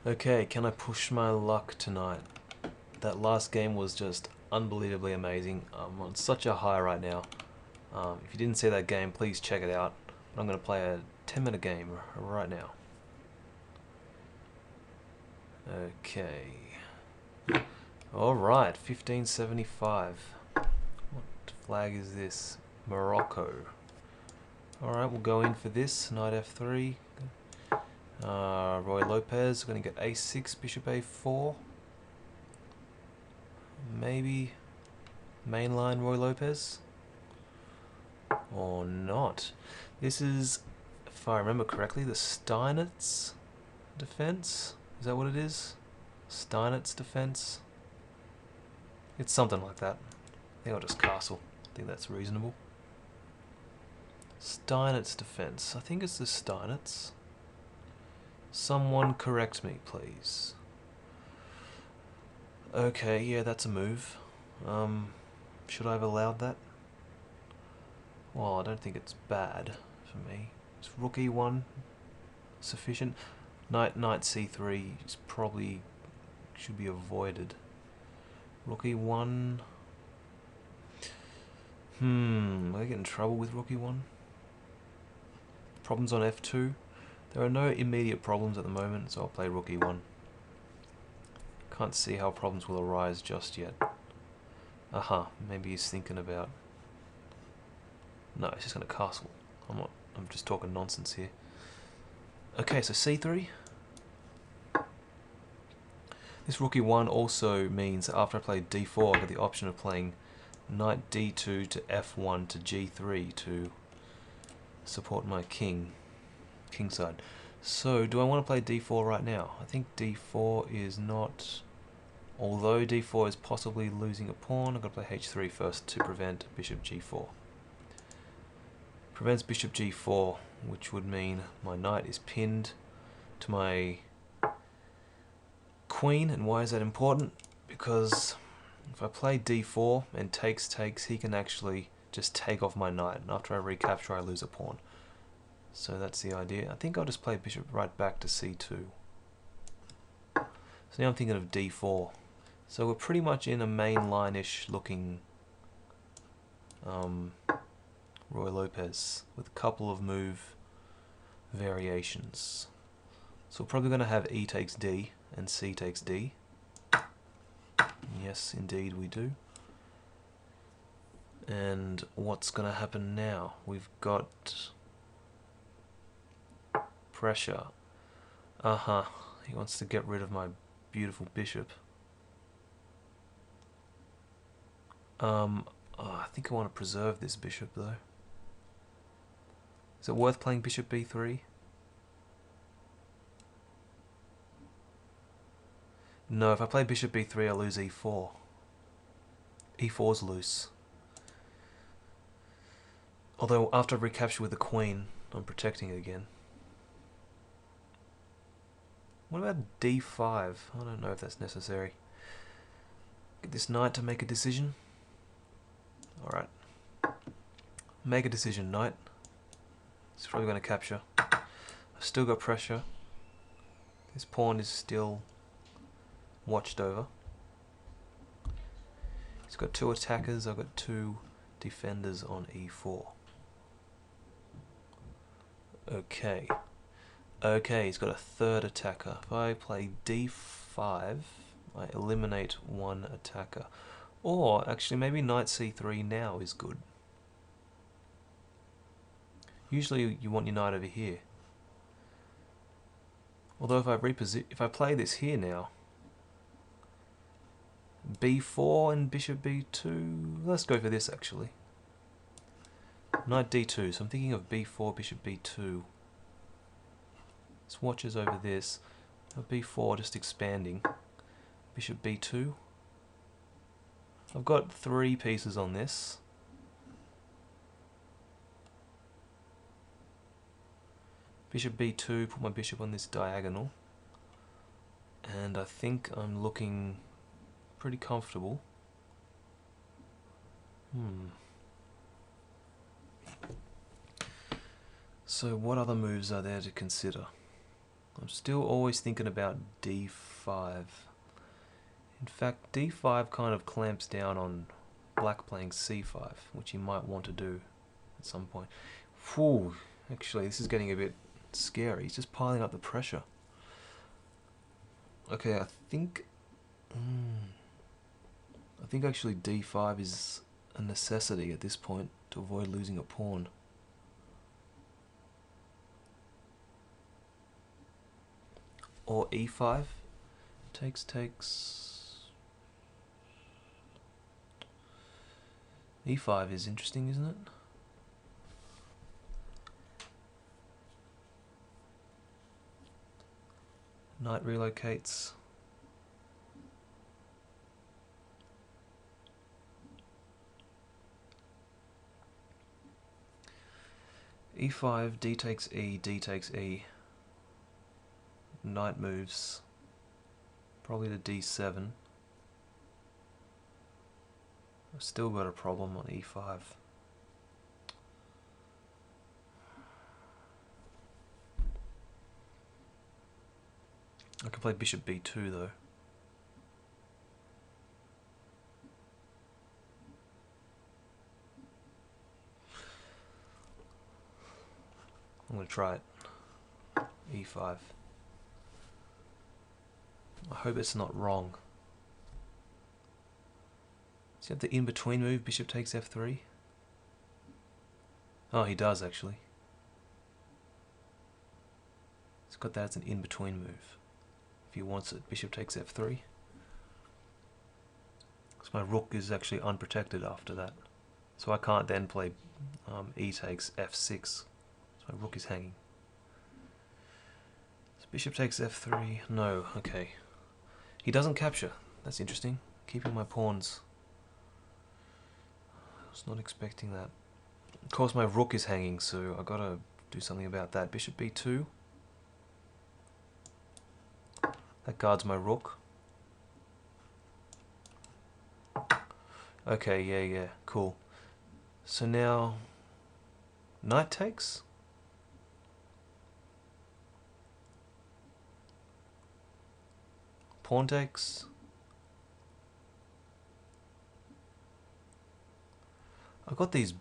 Okay, can I push my luck tonight? That last game was just unbelievably amazing. I'm on such a high right now. If you didn't see that game, please check it out. But I'm going to play a 10-minute game right now. Okay. Alright, 1575. What flag is this? Morocco. Alright, we'll go in for this. Knight f3. Roy Lopez, we're going to get a6, bishop a4. Maybe mainline Roy Lopez. Or not. This is, if I remember correctly, the Steinitz defense. Is that what it is? Steinitz defense? It's something like that. I think I'll just castle. I think that's reasonable. Steinitz defense. I think it's the Steinitz. Someone correct me, please. Okay, yeah, that's a move. Should I have allowed that? Well, I don't think it's bad for me. Is rook e1 sufficient? Knight c3 is probably should be avoided. Rook e1. I get in trouble with rook e1. Problems on f2. There are no immediate problems at the moment, so I'll play rook e1. Can't see how problems will arise just yet. Aha, maybe he's thinking about... No, he's just going to castle. I'm just talking nonsense here. Okay, so c3. This rook e1 also means that after I play d4, I get the option of playing knight d2 to f1 to g3 to support my kingside. So, do I want to play d4 right now? I think d4 is not... Although d4 is possibly losing a pawn, I've got to play h3 first to prevent bishop g4. Prevents bishop g4, which would mean my knight is pinned to my queen. And why is that important? Because if I play d4 and takes, he can actually just take off my knight, and after I recapture I lose a pawn. So that's the idea. I think I'll just play bishop right back to c2. So now I'm thinking of d4. So we're pretty much in a main line-ish looking Roy Lopez with a couple of move variations. So we're probably going to have e takes d and c takes d. Yes, indeed we do. And what's going to happen now? We've got pressure. He wants to get rid of my beautiful bishop. I think I want to preserve this bishop though. Is it worth playing bishop b3? No, if I play bishop b3 I lose e4. e4's loose. Although after I recapture with the queen, I'm protecting it again. What about d5? I don't know if that's necessary. Get this knight to make a decision. Alright. Make a decision, knight. It's probably going to capture. I've still got pressure. This pawn is still watched over. He's got two attackers, I've got two defenders on e4. Okay. Okay, he's got a third attacker. If I play d5, I eliminate one attacker. Or, actually, maybe knight c3 now is good. Usually you want your knight over here. Although if I play this here now, b4 and bishop b2, let's go for this actually. Knight d2, so I'm thinking of b4, bishop b2. Swatches over this. b4 just expanding. Bishop b2. I've got three pieces on this. Bishop b2, put my bishop on this diagonal. And I think I'm looking pretty comfortable. So what other moves are there to consider? I'm still always thinking about d5. In fact, d5 kind of clamps down on black playing c5, which he might want to do at some point. Whew, actually, this is getting a bit scary. He's just piling up the pressure. Okay, I think actually d5 is a necessity at this point to avoid losing a pawn. Or e5. Takes. e5 is interesting, isn't it? Knight relocates. e5, d takes e, d takes e. Knight moves probably to d7. I've still got a problem on e5. I can play bishop b2 though. I'm going to try it. e5. I hope it's not wrong. Does he have the in-between move, bishop takes f3? Oh, he does actually. He's got that as an in-between move. If he wants it, bishop takes f3. So my rook is actually unprotected after that. So I can't then play e takes f6. So my rook is hanging. So bishop takes f3. No, okay. He doesn't capture. That's interesting. Keeping my pawns. I was not expecting that. Of course my rook is hanging, so I've got to do something about that. Bishop b2. That guards my rook. Okay, yeah, cool. So now, knight takes. Pawn takes. I've got these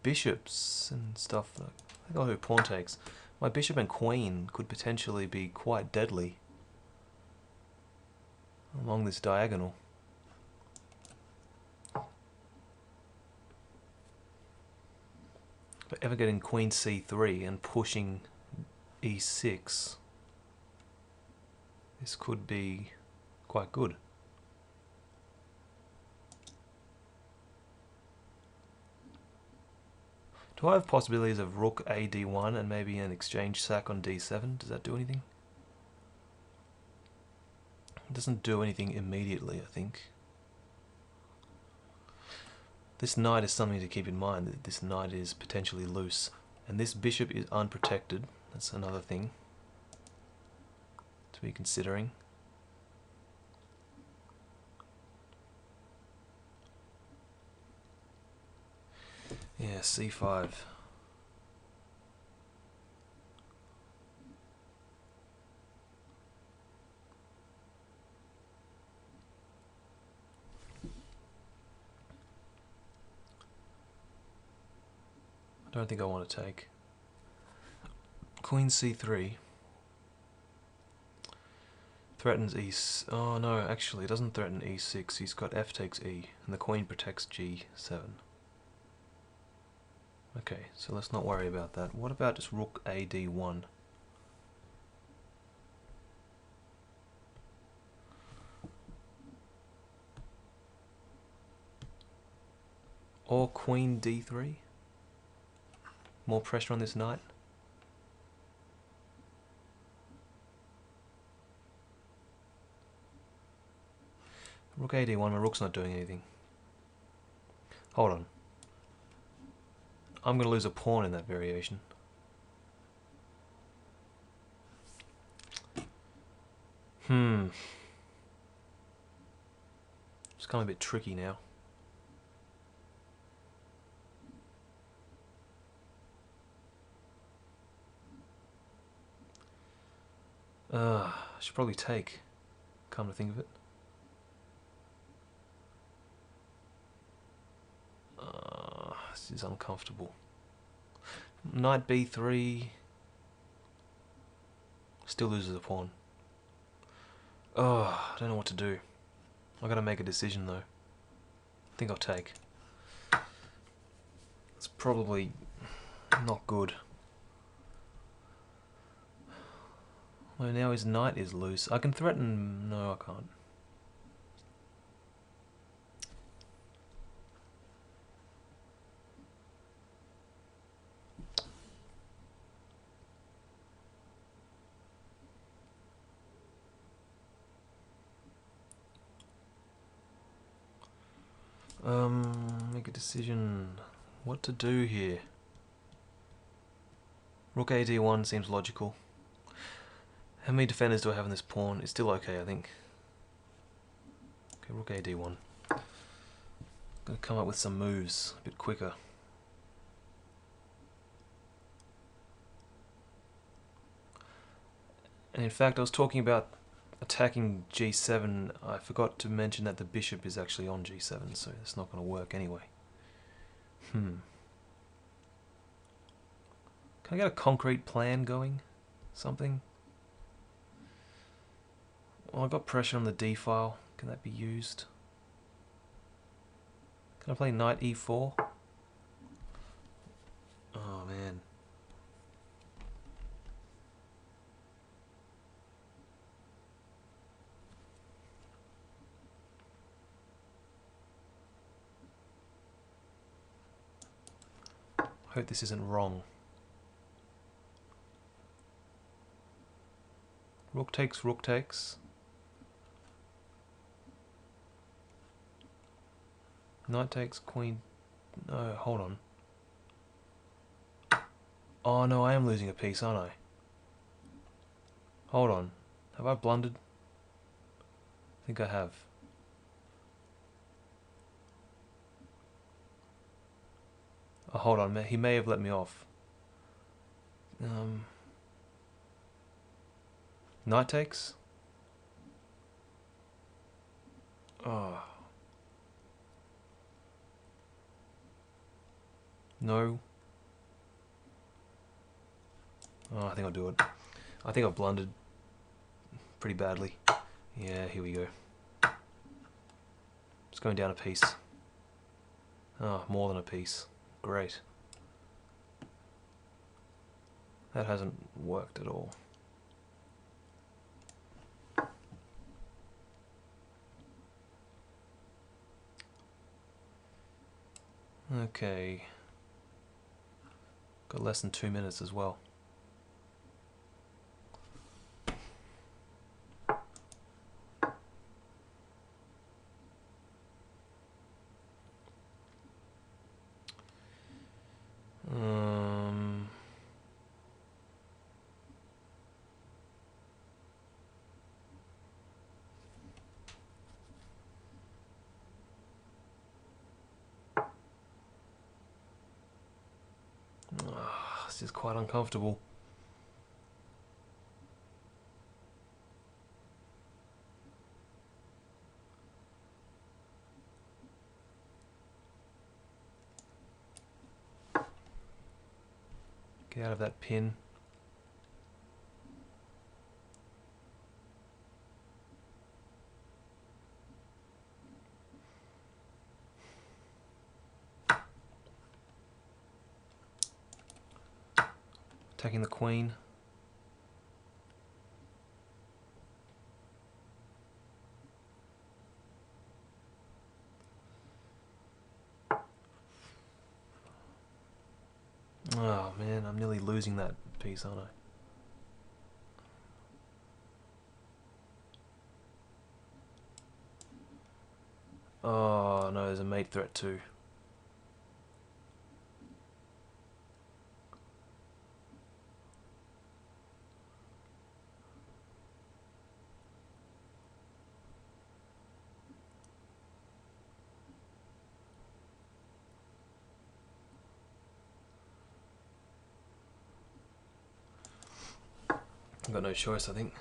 bishops and stuff. I think I'll do pawn takes. My bishop and queen could potentially be quite deadly along this diagonal. But ever getting queen c3 and pushing e6, this could be quite good. Do I have possibilities of rook a d1 and maybe an exchange sack on d7? Does that do anything? It doesn't do anything immediately, I think. This knight is something to keep in mind, that this knight is potentially loose. And this bishop is unprotected. That's another thing to be considering. Yeah, c5. I don't think I want to take. Queen c3 threatens e. Oh no, actually, it doesn't threaten e6. He's got f takes e, and the queen protects g7. Okay, so let's not worry about that. What about just rook a d1? Or queen d3? More pressure on this knight? Rook a d1, my rook's not doing anything. Hold on. I'm going to lose a pawn in that variation. It's kind of a bit tricky now. I should probably take, come to think of it. This is uncomfortable. Knight b3 still loses a pawn. Oh, I don't know what to do. I gotta make a decision though. I think I'll take. It's probably not good. Well, now his knight is loose. I can threaten. No, I can't. Make a decision. What to do here? Rook a d1 seems logical. How many defenders do I have in this pawn? It's still okay, I think. Okay, rook a d1. Gonna come up with some moves a bit quicker. And in fact, I was talking about attacking g7. I forgot to mention that the bishop is actually on g7, so it's not going to work anyway. Can I get a concrete plan going? Something? Well, I've got pressure on the d file. Can that be used? Can I play knight e4? Oh man. I hope this isn't wrong. Rook takes, rook takes. Knight takes, queen. No, hold on. Oh no, I am losing a piece, aren't I? Hold on. Have I blundered? I think I have. Oh, hold on, he may have let me off. Knight takes? Oh. No. Oh, I think I'll do it. I think I've blundered pretty badly. Yeah, here we go. It's going down a piece. Oh, more than a piece. Great. That hasn't worked at all. Okay. Got less than 2 minutes as well. This is quite uncomfortable. Get out of that pin. Attacking the queen. Oh man, I'm nearly losing that piece, aren't I? Oh no, there's a mate threat too. I've got no choice, I think.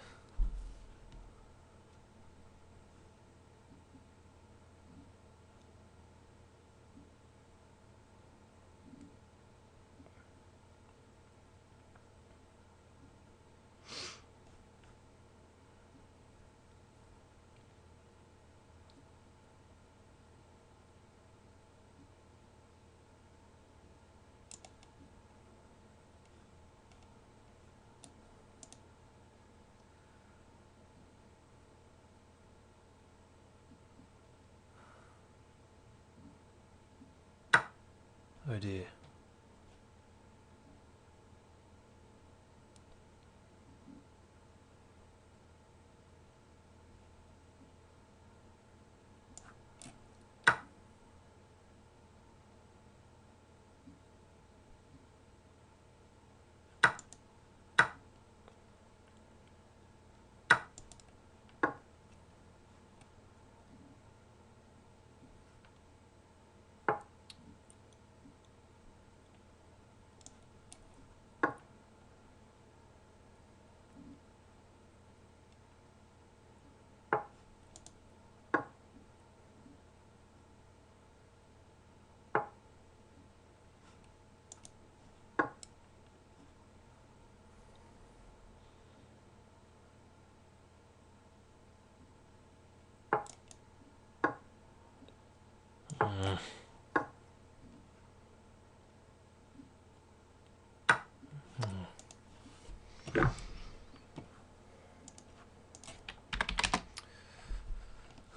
Oh dear.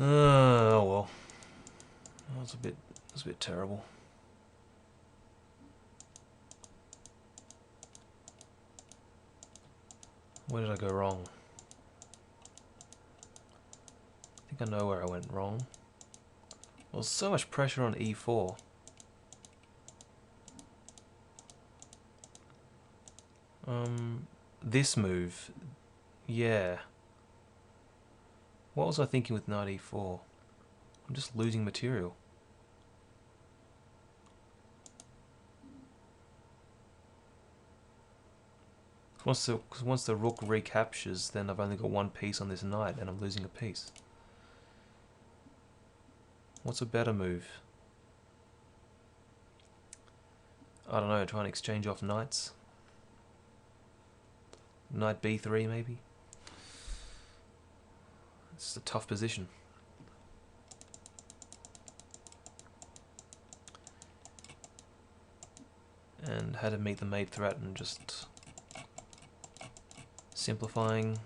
Oh well. That was a bit terrible. Where did I go wrong? I think I know where I went wrong. There was so much pressure on e4. This move, yeah. What was I thinking with knight e4? I'm just losing material. Once the rook recaptures, then I've only got one piece on this knight, and I'm losing a piece. What's a better move? I don't know, try and exchange off knights. Knight b3 maybe? It's a tough position. And how to meet the mate threat and just simplifying.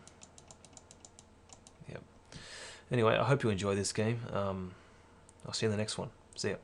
Yep. Anyway, I hope you enjoy this game. I'll see you in the next one. See ya.